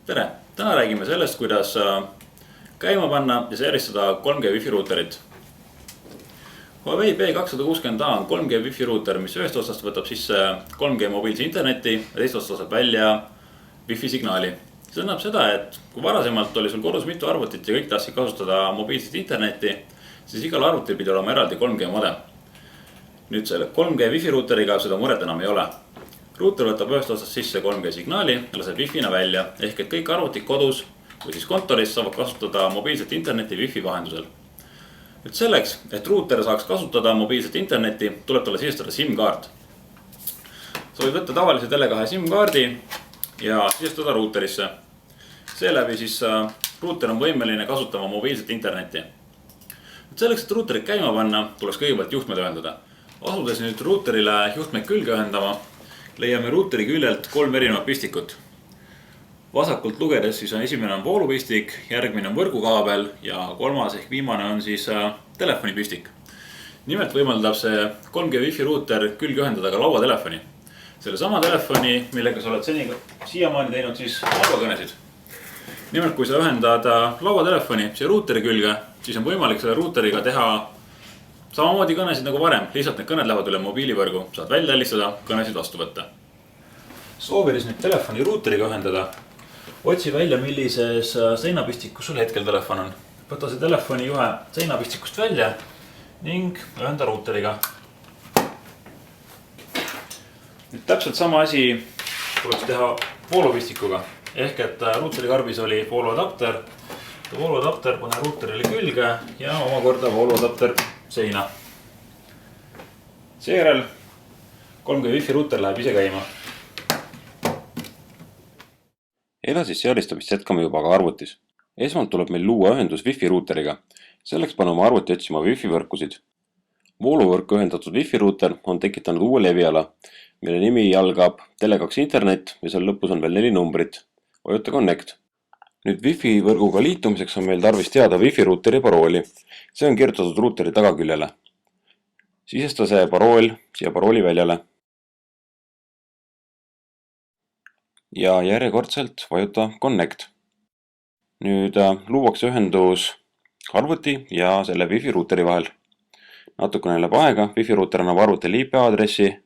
tere! Täna räägime sellest, kuidas käima panna ja seadistada 3G Wi-Fi ruuterit. Huawei P260A on 3G Wi-Fi ruuter, mis ühest otsast võtab sisse 3G mobiilse interneti ja teist otsast saab välja Wi-Fi signaali. See tähendab seda, et kui varasemalt oli sul kodus mitu arvutit ja kõik tahtsid kasutada mobiilset internetti, siis igal arvutil pidi olema eraldi 3G modem. Nüüd selle 3G Wi-Fi ruuteriga seda muret enam ei ole. Ruuter võtab ühest otsast sisse 3G signaali ja laseb Wi-Fi-na välja, ehk et kõik arvutid kodus või siis kontoris saavad kasutada mobiilset interneti Wi-Fi vahendusel. Nüüd selleks, et ruuter saaks kasutada mobiilset internetti, tuleb talle sisestada SIM-kaart. Sa võid võtta tavalise Tele2 SIM-kaardi ja sisestada ruuterisse. Seeläbi siis ruuter on võimeline kasutama mobiilset internetti. Nüüd selleks, et ruuterit käima panna, tuleks kõigepealt juhtmed ühendada. Asudes nüüd ruuterile juhtmed külge ühendama, leiame ruuteri küljelt 3 erinevat pistikut. Vasakult lugedes siis esimene on voolupistik, järgmine on võrgukaabel ja kolmas ehk viimane on siis telefonipistik. Nimelt võimaldab see 3G Wi-Fi ruuter külge ühendada ka lauatelefoni. Selle sama telefoni, millega sa oled siiamaani teinud siis lauakõnesid. Nimelt kui sa ühendad lauatelefoni siia ruuteri külge, siis on võimalik selle ruuteriga teha samamoodi kõnesid nagu varem, lihtsalt need kõned lähevad üle mobiilivõrgu, saad välja helistada, kõnesid vastu võtta. Soovides nüüd telefoni ruuteriga ühendada, otsi välja, millises seinapistikus sul hetkel telefon on. Võta see telefoni juhe seinapistikust välja ning ühenda ruuteriga. Nüüd täpselt sama asi tuleks teha voolupistikuga, ehk et ruuterikarbis oli vooluadapter. Vooluadapter pane ruuterile külge ja omakorda vooluadapter seina. Seejärel 3G Wi-Fi ruuter läheb ise käima. Edasist seadistamist jätkame juba ka arvutis. Esmalt tuleb meil luua ühendus Wi-Fi ruuteriga. Selleks paneme arvuti otsima Wi-Fi võrkusid. Vooluvõrku ühendatud Wi-Fi ruuter on tekitanud uue leviala, mille nimi algab Tele2 internet ja seal lõpus on veel 4 numbrit. Vajuta Connect. Nüüd Wi-Fi võrguga liitumiseks on meil tarvis teada Wi-Fi ruuteri parooli. See on kirjutatud ruuteri tagaküljele. Sisesta see parool siia parooli väljale. Ja järjekordselt vajuta Connect. Nüüd luuakse ühendus arvuti ja selle Wi-Fi ruuteri vahel. Natukene läheb aega, Wi-Fi ruuter annab arvutile IP aadressi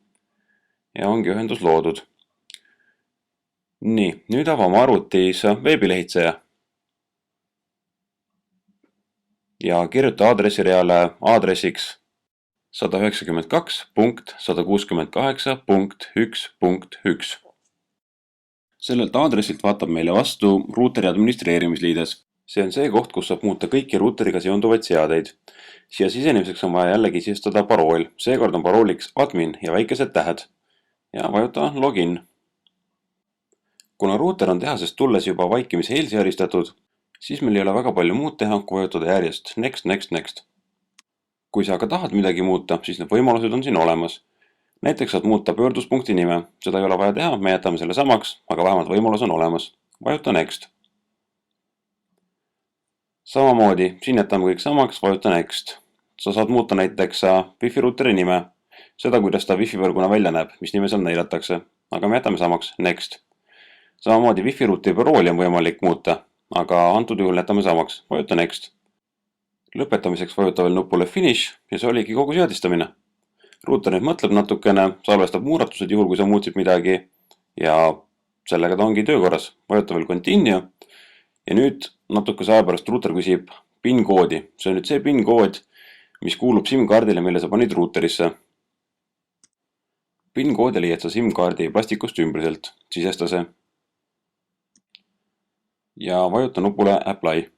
ja ongi ühendus loodud. Nii, nüüd avame arvutis veebilehitseja. Ja kirjuta aadressireale aadressiks 192.168.1.1. Sellelt aadressilt vaatab meile vastu ruuteri administreerimisliides. See on see koht, kus saab muuta kõiki ruuteriga seonduvaid seadeid. Siia sisenemiseks on vaja jällegi sisestada parool. Seekord on parooliks admin ja väikesed tähed. Ja vajuta login. Kuna ruuter on tehasest tulles juba vaikimise eelseadistatud, siis meil ei ole väga palju muud teha, kui vajutada järjest next, next, next. Kui sa aga tahad midagi muuta, siis need võimalused on siin olemas. Näiteks saad muuta pöörduspunkti nime. Seda ei ole vaja teha, me jätame selle samaks, aga vähemalt võimalus on olemas. Vajuta next. Samamoodi, siin jätame kõik samaks, vajuta next. Sa saad muuta näiteks Wi-Fi ruuteri nime. Seda, kuidas ta Wi-Fi võrguna välja näeb, mis nime seal näidatakse. Aga me jätame samaks, next. Samamoodi Wi-Fi ruuteri parooli on võimalik muuta, aga antud juhul jätame samaks, vajuta next. Lõpetamiseks vajuta veel nupule finish ja see oligi kogu seadistamine. Ruuter nüüd mõtleb natukene, salvestab muudatused juhul, kui sa muutsid midagi ja sellega ta ongi töökorras. Vajuta veel continue ja nüüd natukese aja pärast ruuter küsib PIN-koodi. See on nüüd see PIN-kood, mis kuulub SIM-kaardile, mille sa panid ruuterisse. PIN-koodi leiad sa SIM-kaardi plastikust ümbriselt, sisesta see. Ja vajuta nupule apply.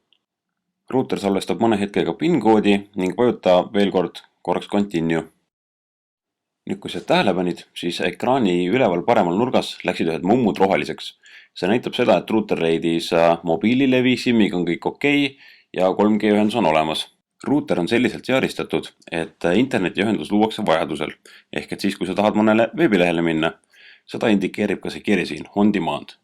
Ruuter salvestab mõne hetkega PIN-koodi ning vajuta veel korraks continue. Nüüd kui sa tähele panid, siis ekraani üleval paremal nurgas läksid ühed mummud roheliseks. See näitab seda, et ruuter leidis mobiililevi, SIM-iga on kõik okei ja 3G ühendus on olemas. Ruuter on selliselt seadistatud, et internetiühendus luuakse vajadusel, ehk et siis kui sa tahad mõnele veebilehele minna, seda indikeerib ka see kiri siin, on demand.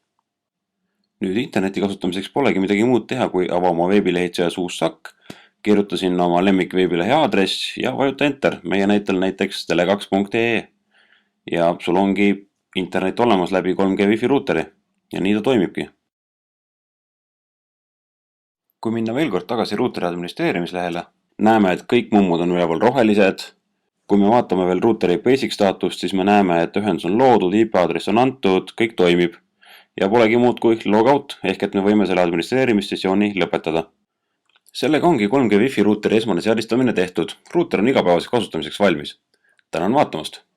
Nüüd interneti kasutamiseks polegi midagi muud teha, kui ava oma veebilehitsejas uus sakk, kirjuta sinna oma lemmik veebilehe aadress ja vajuta enter, meie näitel näiteks tele2.ee ja sul ongi internet olemas läbi 3G Wi-Fi ruuteri ja nii ta toimibki. kui minna veel kord tagasi ruuteri administreerimislehele, näeme, et kõik mummud on üleval rohelised. Kui me vaatame veel ruuteri basic staatust, siis me näeme, et ühendus on loodud, IP-aadress on antud, kõik toimib. Ja polegi muud kui logout, ehk et me võime selle administreerimissessiooni lõpetada. Sellega ongi 3G Wi-Fi ruuteri esmane seadistamine tehtud. Ruuter on igapäevaseks kasutamiseks valmis. Tänan vaatamast!